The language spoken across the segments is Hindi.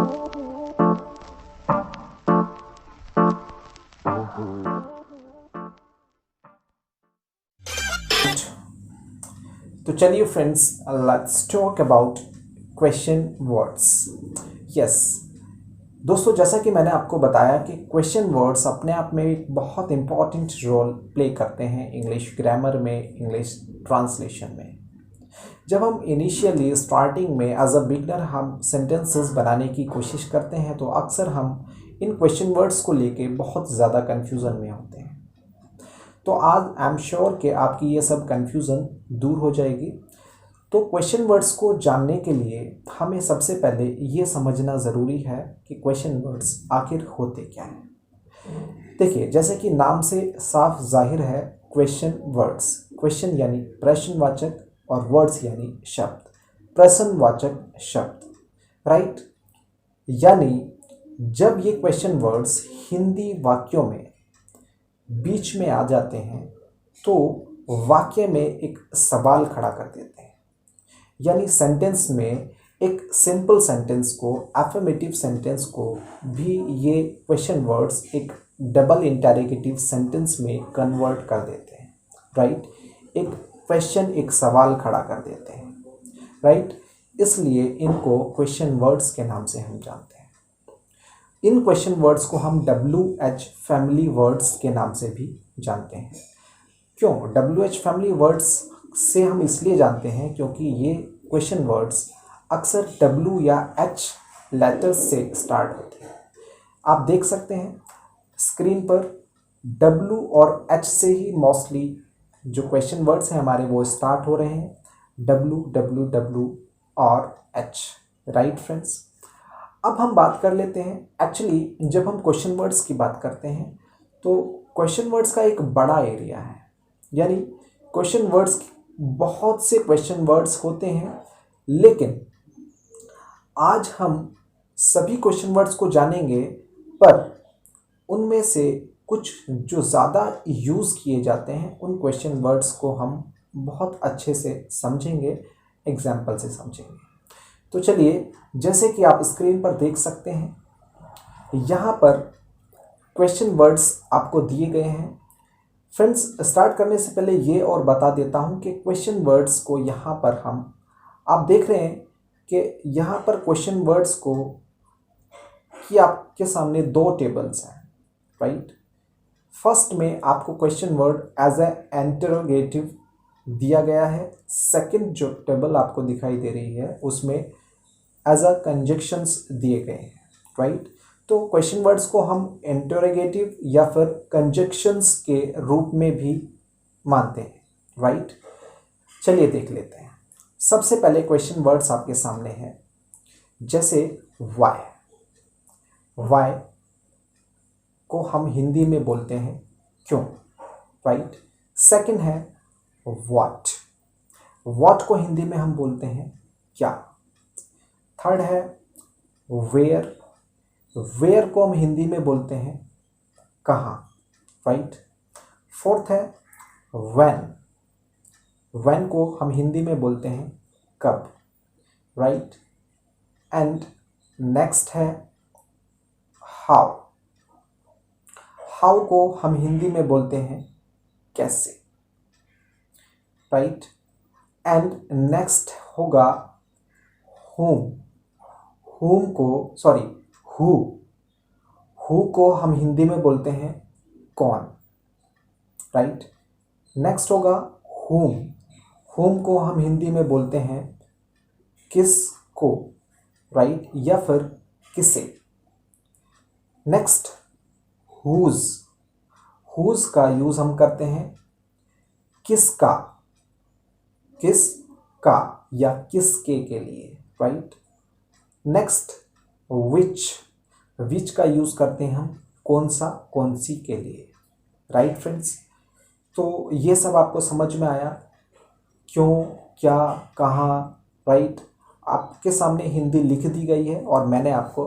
तो चलिए friends, let's talk about question words. Yes दोस्तों, जैसा कि मैंने आपको बताया कि क्वेश्चन वर्ड्स अपने आप में एक बहुत इंपॉर्टेंट रोल प्ले करते हैं इंग्लिश ग्रामर में, इंग्लिश ट्रांसलेशन में। जब हम इनिशियली स्टार्टिंग में एज अ बिगनर हम सेंटेंसेस बनाने की कोशिश करते हैं तो अक्सर हम इन क्वेश्चन वर्ड्स को लेके बहुत ज़्यादा कन्फ्यूज़न में होते हैं। तो आज आई एम श्योर कि आपकी ये सब कन्फ्यूज़न दूर हो जाएगी। तो क्वेश्चन वर्ड्स को जानने के लिए हमें सबसे पहले ये समझना ज़रूरी है कि क्वेश्चन वर्ड्स आखिर होते क्या हैं। देखिए, जैसे कि नाम से साफ जाहिर है, क्वेश्चन वर्ड्स, क्वेश्चन यानी प्रश्नवाचक और वर्ड्स यानी शब्द, प्रश्नवाचक शब्द, राइट। यानी जब ये क्वेश्चन वर्ड्स हिंदी वाक्यों में बीच में आ जाते हैं तो वाक्य में एक सवाल खड़ा कर देते हैं। यानी सेंटेंस में एक सिंपल सेंटेंस को, अफर्मेटिव सेंटेंस को भी ये क्वेश्चन वर्ड्स एक डबल इंटरोगेटिव सेंटेंस में कन्वर्ट कर देते हैं, राइट। एक क्वेश्चन, एक सवाल खड़ा कर देते हैं, राइट। इसलिए इनको क्वेश्चन वर्ड्स के नाम से हम जानते हैं। इन क्वेश्चन वर्ड्स को हम WH फैमिली वर्ड्स के नाम से भी जानते हैं। क्यों WH फैमिली वर्ड्स से हम इसलिए जानते हैं क्योंकि ये क्वेश्चन वर्ड्स अक्सर W या H लेटर्स से स्टार्ट होते हैं। आप देख सकते हैं स्क्रीन पर W और H से ही मोस्टली जो क्वेश्चन वर्ड्स हैं हमारे वो स्टार्ट हो रहे हैं, W W W और H, राइट फ्रेंड्स। अब हम बात कर लेते हैं, एक्चुअली जब हम क्वेश्चन वर्ड्स की बात करते हैं तो क्वेश्चन वर्ड्स का एक बड़ा एरिया है। यानी क्वेश्चन वर्ड्स, बहुत से क्वेश्चन वर्ड्स होते हैं, लेकिन आज हम सभी क्वेश्चन वर्ड्स को जानेंगे, पर उनमें से कुछ जो ज़्यादा यूज़ किए जाते हैं उन क्वेश्चन वर्ड्स को हम बहुत अच्छे से समझेंगे, एग्जाम्पल से समझेंगे। तो चलिए, जैसे कि आप स्क्रीन पर देख सकते हैं, यहाँ पर क्वेश्चन वर्ड्स आपको दिए गए हैं। फ्रेंड्स, स्टार्ट करने से पहले ये और बता देता हूँ कि क्वेश्चन वर्ड्स को यहाँ पर आप देख रहे हैं कि यहाँ पर क्वेश्चन वर्ड्स को कि आपके सामने दो टेबल्स हैं, राइट। फर्स्ट में आपको question word as a interrogative दिया गया है। सेकंड जो टेबल आपको दिखाई दे रही है उसमें एज अ कंजक्शंस दिए गए हैं, राइट। तो क्वेश्चन वर्ड्स को हम इंटरोगेटिव या फिर कंजक्शंस के रूप में भी मानते हैं, राइट। चलिए देख लेते हैं। सबसे पहले क्वेश्चन वर्ड्स आपके सामने हैं, जैसे वाई। वाई को हम हिंदी में बोलते हैं क्यों, राइट। सेकंड है व्हाट। व्हाट को हिंदी में हम बोलते हैं क्या। थर्ड है वेयर। वेयर को हम हिंदी में बोलते हैं कहाँ, राइट। फोर्थ है व्हेन। व्हेन को हम हिंदी में बोलते हैं कब, राइट। एंड नेक्स्ट है हाउ। हाउ को हम हिंदी में बोलते हैं कैसे, राइट। एंड नेक्स्ट होगा whom। whom को सॉरी who को हम हिंदी में बोलते हैं कौन, राइट। नेक्स्ट होगा whom। whom को हम हिंदी में बोलते हैं किस को, राइट, या फिर किसे। Next whose। whose का यूज हम करते हैं किसका, किसका या किसके के लिए, राइट। Next which. विच का यूज करते हैं हम कौन सा, कौन सी के लिए, राइट फ्रेंड्स। तो ये सब आपको समझ में आया, क्यों, क्या, कहाँ, राइट। आपके सामने हिंदी लिख दी गई है और मैंने आपको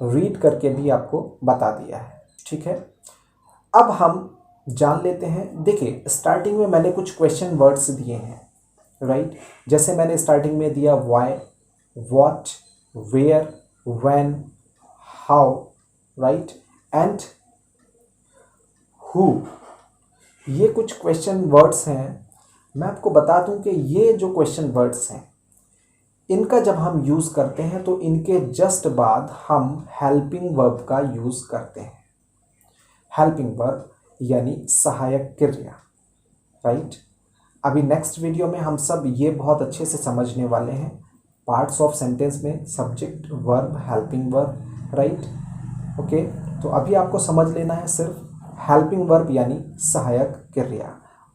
रीड करके भी आपको बता दिया है, ठीक है। अब हम जान लेते हैं। देखिए, स्टार्टिंग में मैंने कुछ क्वेश्चन वर्ड्स दिए हैं, राइट। जैसे मैंने स्टार्टिंग में दिया why, what, where, when, how, right, and who। ये कुछ क्वेश्चन वर्ड्स हैं। मैं आपको बता दूं कि ये जो क्वेश्चन वर्ड्स हैं, इनका जब हम यूज़ करते हैं तो इनके जस्ट बाद हम हेल्पिंग वर्ब का यूज़ करते हैं। हेल्पिंग वर्ब यानी सहायक क्रिया, राइट। अभी नेक्स्ट वीडियो में हम सब ये बहुत अच्छे से समझने वाले हैं। पार्ट्स ऑफ सेंटेंस में subject, verb, helping verb, right. Okay, तो अभी आपको समझ लेना है सिर्फ हेल्पिंग वर्ब यानी सहायक क्रिया।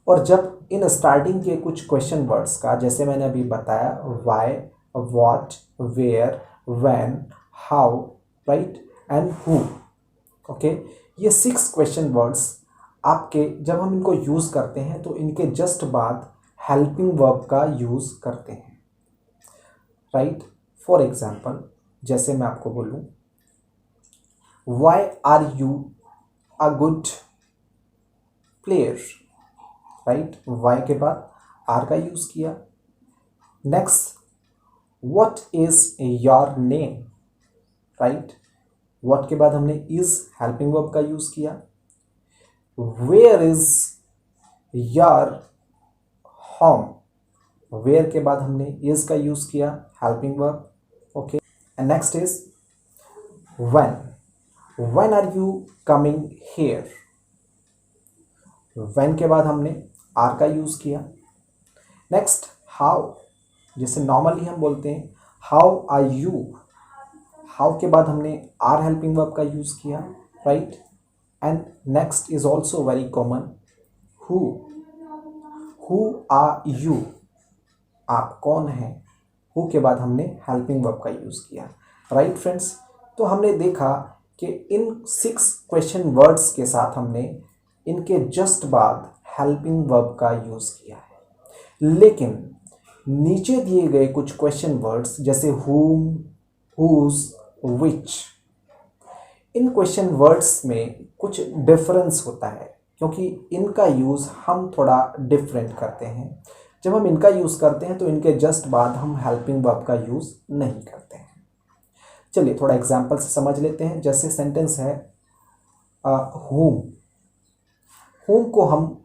और जब इन स्टार्टिंग के कुछ क्वेश्चन वर्ड्स का, जैसे मैंने अभी बताया, why, what, where, when, how, right, and who, okay, ये 6 क्वेश्चन वर्ड्स आपके जब हम इनको यूज़ करते हैं तो इनके जस्ट बाद हेल्पिंग वर्ब का यूज़ करते हैं, राइट। फॉर एग्जाम्पल, जैसे मैं आपको बोलूँ, why are you a good player, right. Why के बाद आर का यूज़ किया। Next, what is your name, right. What के बाद हमने इज हेल्पिंग वर्ब का यूज़ किया। Where is your home, where के बाद हमने इज का यूज़ किया, helping verb, okay. And next is when are you coming here, when के बाद हमने आर का यूज़ किया। नेक्स्ट, हाउ, जैसे नॉर्मली हम बोलते हैं हाउ आर यू, हाउ के बाद हमने आर हेल्पिंग वर्ब का यूज़ किया, right. And next is also very common, who are you, आप कौन हैं। हु के बाद हमने हेल्पिंग वर्ब का यूज़ किया, राइट फ्रेंड्स। तो हमने देखा कि इन 6 क्वेश्चन वर्ड्स के साथ हमने इनके जस्ट बाद हेल्पिंग वर्ब का यूज़ किया है। लेकिन नीचे दिए गए कुछ क्वेश्चन वर्ड्स जैसे whom, whose, which, in question words में कुछ डिफरेंस होता है क्योंकि इनका यूज़ हम थोड़ा डिफरेंट करते हैं। जब हम इनका यूज़ करते हैं तो इनके जस्ट बाद हम हेल्पिंग वर्ब का यूज़ नहीं करते हैं। चलिए थोड़ा एग्जाम्पल से समझ लेते हैं। जैसे सेंटेंस है whom, whom को हम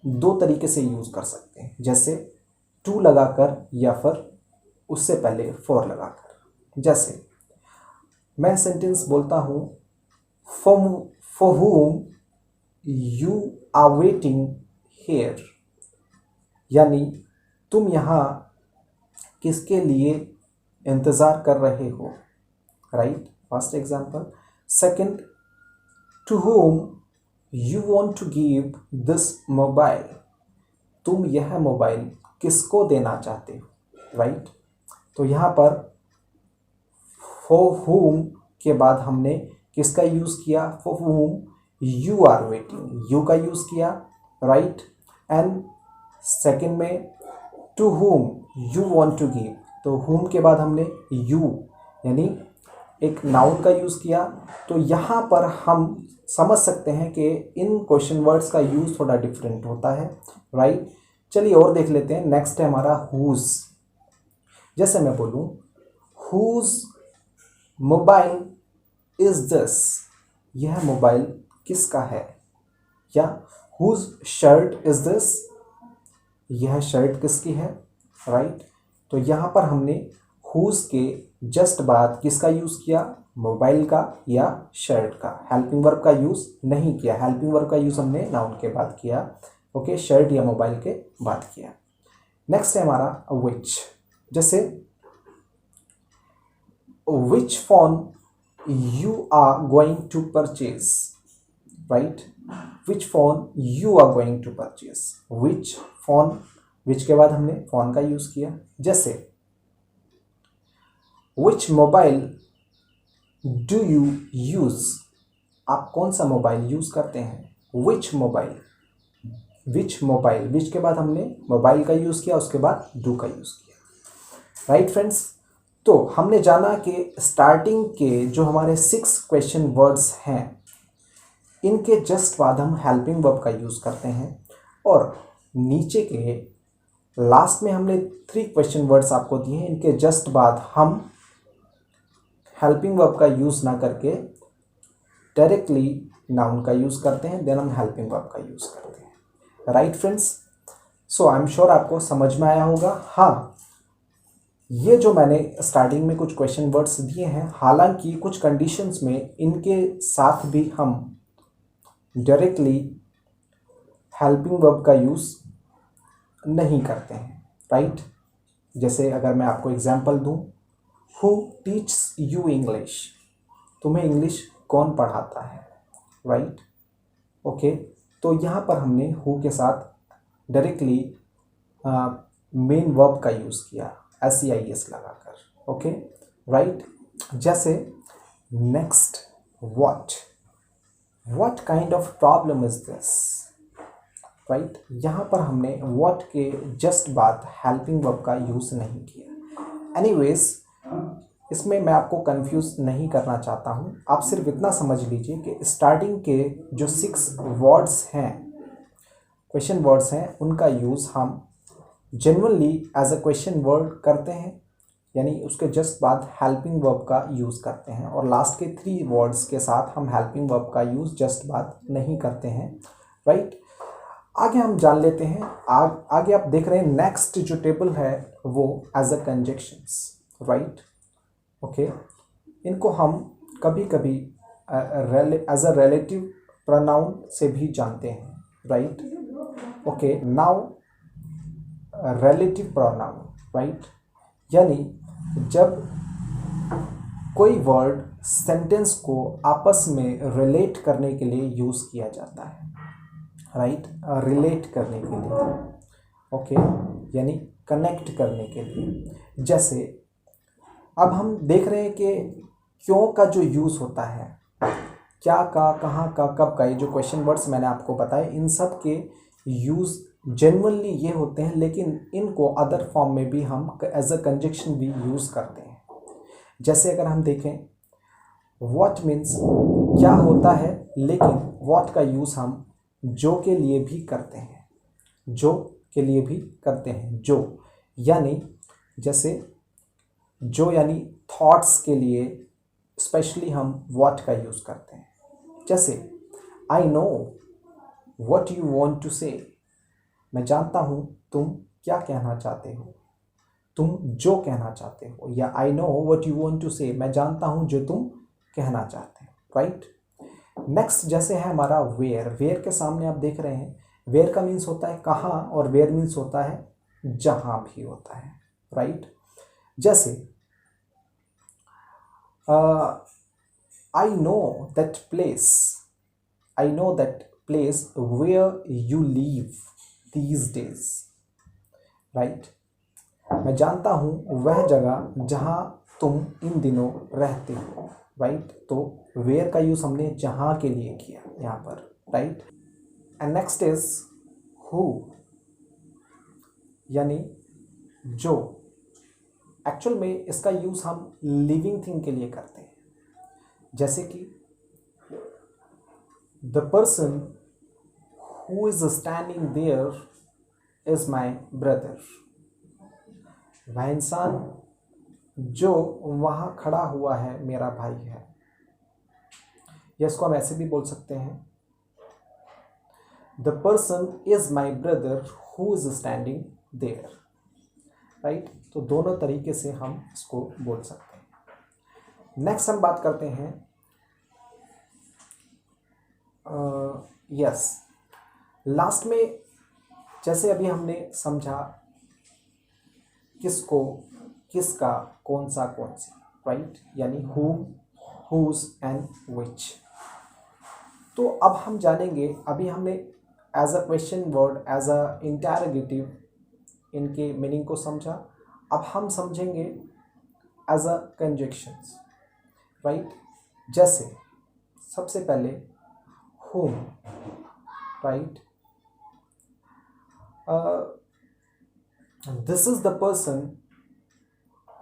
2 तरीके से यूज़ कर सकते हैं, जैसे टू लगाकर या फिर उससे पहले फॉर लगाकर। जैसे मैं सेंटेंस बोलता हूँ, for whom you are waiting here, यानी तुम यहाँ किसके लिए इंतज़ार कर रहे हो, right, first example. Second, to whom you want to give this mobile, तुम यह मोबाइल किसको देना चाहते हो, राइट। तो यहाँ पर फॉर whom के बाद हमने किसका यूज़ किया, for whom you are waiting, you का यूज़ किया, राइट। एंड सेकंड में to whom you want to give, तो whom के बाद हमने यू यानी एक नाउन का यूज़ किया। तो यहाँ पर हम समझ सकते हैं कि इन क्वेश्चन वर्ड्स का यूज़ थोड़ा डिफरेंट होता है, राइट। चलिए और देख लेते हैं। नेक्स्ट है हमारा whose। जैसे मैं बोलूँ whose मोबाइल इज दिस, यह मोबाइल किसका है, या whose शर्ट इज दिस, यह शर्ट किसकी है, राइट। तो यहाँ पर हमने whose के जस्ट बाद किसका यूज़ किया, मोबाइल का या शर्ट का, हेल्पिंग वर्ब का यूज़ नहीं किया। हेल्पिंग वर्ब का यूज़ हमने नाउन के बाद किया, ओके, शर्ट या मोबाइल के बाद किया। नेक्स्ट है हमारा which। जैसे which phone you are going to purchase, right, which phone you are going to purchase, which phone, which के बाद हमने phone का यूज़ किया। जैसे which mobile do you use, आप कौन सा मोबाइल यूज़ करते हैं, which mobile, which mobile, which के बाद हमने मोबाइल का यूज़ किया, उसके बाद do का यूज़ किया, राइट फ्रेंड्स। तो हमने जाना कि स्टार्टिंग के जो हमारे 6 क्वेश्चन वर्ड्स हैं, इनके जस्ट बाद हम हेल्पिंग वर्ब का यूज़ करते हैं, और नीचे के लास्ट में हमने 3 क्वेश्चन वर्ड्स आपको दिए हैं, इनके जस्ट बाद हम हेल्पिंग वर्ब का यूज़ ना करके डायरेक्टली नाउन का यूज़ करते हैं, देन हम हेल्पिंग वर्ब का यूज़ करते हैं। Right friends, so I am sure आपको समझ में आया होगा। हाँ, ये जो मैंने स्टार्टिंग में कुछ क्वेश्चन वर्ड्स दिए हैं, हालांकि कुछ कंडीशंस में इनके साथ भी हम डायरेक्टली हेल्पिंग वर्ब का यूज़ नहीं करते हैं। राइट, जैसे अगर मैं आपको एग्जांपल दूं, हु टीच्स यू इंग्लिश, तुम्हें इंग्लिश कौन पढ़ाता है। राइट, ओके, तो यहाँ पर हमने हु के साथ डायरेक्टली मेन वर्ब का यूज़ किया, SEIS लगाकर। ओके, राइट, जैसे next, what kind of problem is this. Right, यहाँ पर हमने व्हाट के जस्ट बाद हेल्पिंग वर्ब का यूज़ नहीं किया। एनीवेज, इसमें मैं आपको कंफ्यूज नहीं करना चाहता हूँ, आप सिर्फ इतना समझ लीजिए कि स्टार्टिंग के जो 6 वर्ड्स हैं, क्वेश्चन वर्ड्स हैं, उनका यूज़ हम generally as a question word करते हैं, यानी उसके जस्ट बाद हेल्पिंग वर्ब का यूज़ करते हैं, और लास्ट के 3 वर्ड्स के साथ हम हेल्पिंग वर्ब का यूज़ जस्ट बाद नहीं करते हैं। राइट, आगे हम जान लेते हैं। आगे आप देख रहे हैं नेक्स्ट जो टेबल है वो as a conjunctions. Right, okay, इनको हम कभी कभी एज अ रिलेटिव प्रोनाउन से भी जानते हैं। Right, okay, now relative pronoun, right, यानी जब कोई वर्ड सेंटेंस को आपस में रिलेट करने के लिए यूज़ किया जाता है। राइट, रिलेट करने के लिए, ओके, यानी कनेक्ट करने के लिए। जैसे अब हम देख रहे हैं कि क्यों का जो यूज़ होता है, क्या का, कहाँ का, कब का, ये जो क्वेश्चन वर्ड्स मैंने आपको बताए, इन सब के यूज़ जनरली ये होते हैं, लेकिन इनको अदर फॉर्म में भी हम एज अ कंजक्शन भी यूज़ करते हैं। जैसे अगर हम देखें, व्हाट मीन्स क्या होता है, लेकिन व्हाट का यूज़ हम जो के लिए भी करते हैं, जो के लिए भी करते हैं, जो यानी जैसे जो यानी थॉट्स के लिए स्पेशली हम व्हाट का यूज़ करते हैं। जैसे I know what you want to say, मैं जानता हूँ तुम क्या कहना चाहते हो, तुम जो कहना चाहते हो, या I know what you want to say, मैं जानता हूँ जो तुम कहना चाहते हो। राइट, नेक्स्ट जैसे है हमारा वेयर। वेयर के सामने आप देख रहे हैं, वेयर का मीन्स होता है कहाँ, और वेयर मीन्स होता है जहाँ भी होता है। राइट, जैसे I know that place, I know that place where you live these days. Right, मैं जानता हूँ वह जगह जहाँ तुम इन दिनों रहते हो। राइट, तो वेयर का यूज़ हमने जहाँ के लिए किया यहाँ पर। Right, and next is who, यानी जो। एक्चुअल में इसका यूज़ हम लिविंग थिंग के लिए करते हैं, जैसे कि the person who is standing there is my brother, वह इंसान जो वहाँ खड़ा हुआ है मेरा भाई है। या इसको हम ऐसे भी बोल सकते हैं, the person is my brother who is standing there. Right, तो दोनों तरीके से हम इसको बोल सकते हैं। नेक्स्ट हम बात करते हैं यस, लास्ट में जैसे अभी हमने समझा किसको, किसका, कौन सा, कौन सी। राइट, यानी whom, whose एंड which। तो अब हम जानेंगे, अभी हमने as a question word, as a interrogative इनके मीनिंग को समझा। अब हम समझेंगे एज अ कंजक्शंस। राइट, जैसे सबसे पहले whom। Right, this is the person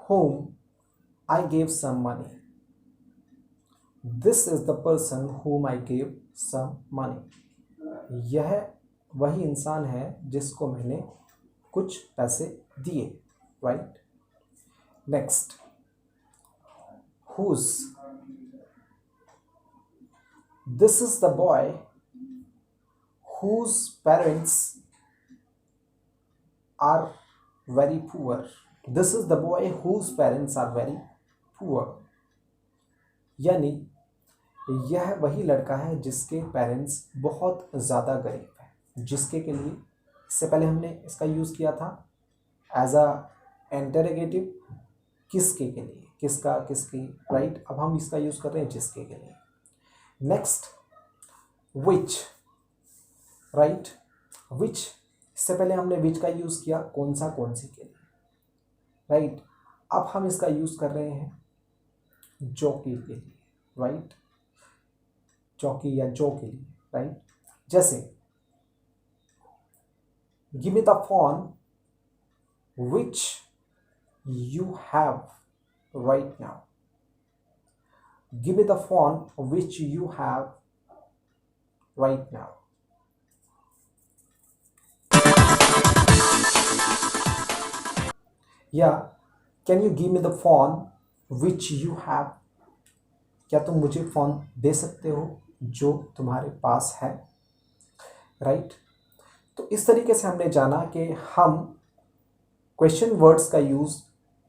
whom I gave some money. This is the person whom I gave some money. यह वही इंसान है जिसको मैंने कुछ पैसे दिए। Right, next whose, this is the boy whose parents are very poor. This is the boy whose parents are very poor. यानी यह वही लड़का है जिसके पेरेंट्स बहुत ज़्यादा गरीब हैं, जिसके के लिए इससे पहले हमने इसका यूज़ किया था एज अ इंटरोगेटिव, किसके के लिए, किसका, किसकी, राइट। अब हम इसका यूज़ कर रहे हैं जिसके के लिए। Next which, right. विच, इससे पहले हमने विच का यूज़ किया कौन सा, कौन सी के लिए, राइट। अब हम इसका यूज़ कर रहे हैं जो के लिए, राइट। चौकी या जो के लिए, राइट। जैसे give me the phone which you have right now. Give me the phone which you have right now. या can you give me the phone which you have, क्या तुम मुझे फ़ोन दे सकते हो जो तुम्हारे पास है, राइट। तो इस तरीके से हमने जाना कि हम क्वेश्चन वर्ड्स का यूज़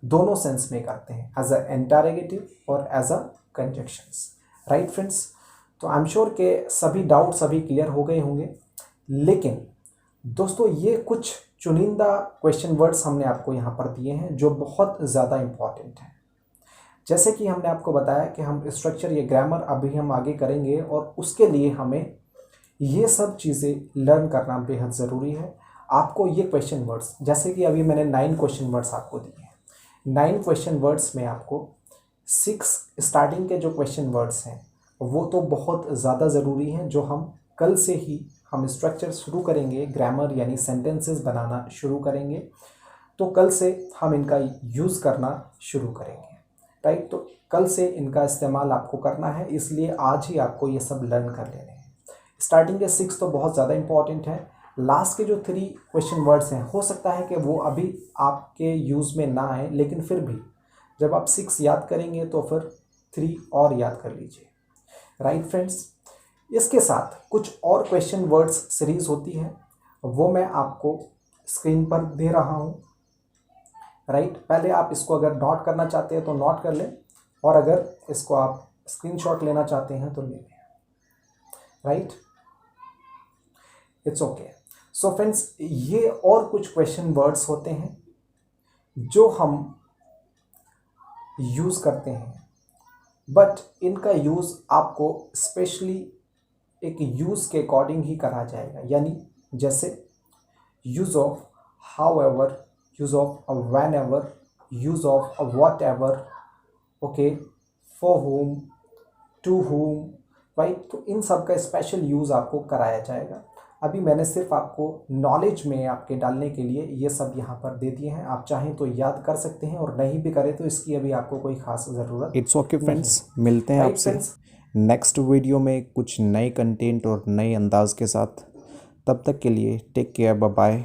दोनों सेंस में करते हैं, एज अ इंटरोगेटिव और as a conjunctions, right friends. तो आई एम श्योर के सभी डाउट्स अभी क्लियर हो गए होंगे। लेकिन दोस्तों ये कुछ चुनिंदा क्वेश्चन वर्ड्स हमने आपको यहाँ पर दिए हैं जो बहुत ज़्यादा इम्पॉर्टेंट हैं। जैसे कि हमने आपको बताया कि हम स्ट्रक्चर या ग्रामर अभी हम आगे करेंगे और उसके लिए हमें ये सब चीज़ें लर्न करना बेहद ज़रूरी है। आपको ये क्वेश्चन वर्ड्स, जैसे कि अभी मैंने 9 क्वेश्चन वर्ड्स आपको दिए हैं, 9 क्वेश्चन वर्ड्स में आपको 6 स्टार्टिंग के जो क्वेश्चन वर्ड्स हैं वो तो बहुत ज़्यादा ज़रूरी हैं, जो हम कल से ही हम स्ट्रक्चर शुरू करेंगे, ग्रामर यानी सेंटेंसेस बनाना शुरू करेंगे, तो कल से हम इनका यूज़ करना शुरू करेंगे, राइट। तो कल से इनका इस्तेमाल आपको करना है, इसलिए आज ही आपको ये सब लर्न कर लेने हैं। स्टार्टिंग के 6 तो बहुत ज़्यादा इंपॉर्टेंट है। लास्ट के जो 3 क्वेश्चन वर्ड्स हैं हो सकता है कि वो अभी आपके यूज़ में ना आए, लेकिन फिर भी जब आप 6 याद करेंगे तो फिर 3 और याद कर लीजिए, राइट फ्रेंड्स। इसके साथ कुछ और क्वेश्चन वर्ड्स सीरीज़ होती है, वो मैं आपको स्क्रीन पर दे रहा हूँ, राइट। पहले आप इसको अगर नोट करना चाहते हैं तो नोट कर लें, और अगर इसको आप स्क्रीनशॉट लेना चाहते हैं तो ले लें, right. It's okay. So friends, ये और कुछ क्वेश्चन वर्ड्स होते हैं जो हम यूज़ करते हैं, बट इनका यूज़ आपको स्पेशली एक यूज़ के अकॉर्डिंग ही करा जाएगा। यानी जैसे use of however, use of whenever, use of whatever, okay, for whom, to whom, right. तो इन सब का स्पेशल यूज़ आपको कराया जाएगा। अभी मैंने सिर्फ आपको नॉलेज में आपके डालने के लिए ये सब यहाँ पर दे दिए हैं। आप चाहें तो याद कर सकते हैं, और नहीं भी करें तो इसकी अभी आपको कोई खास ज़रूरत। इट्स ओके फ्रेंड्स, मिलते हैं आपसे नेक्स्ट वीडियो में कुछ नए कंटेंट और नए अंदाज के साथ। तब तक के लिए टेक केयर, बाय बाय।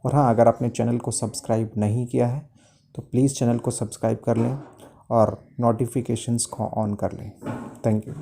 और हाँ, अगर आपने चैनल को सब्सक्राइब नहीं किया है तो प्लीज़ चैनल को सब्सक्राइब कर लें और नोटिफिकेशंस को ऑन कर लें। Thank you.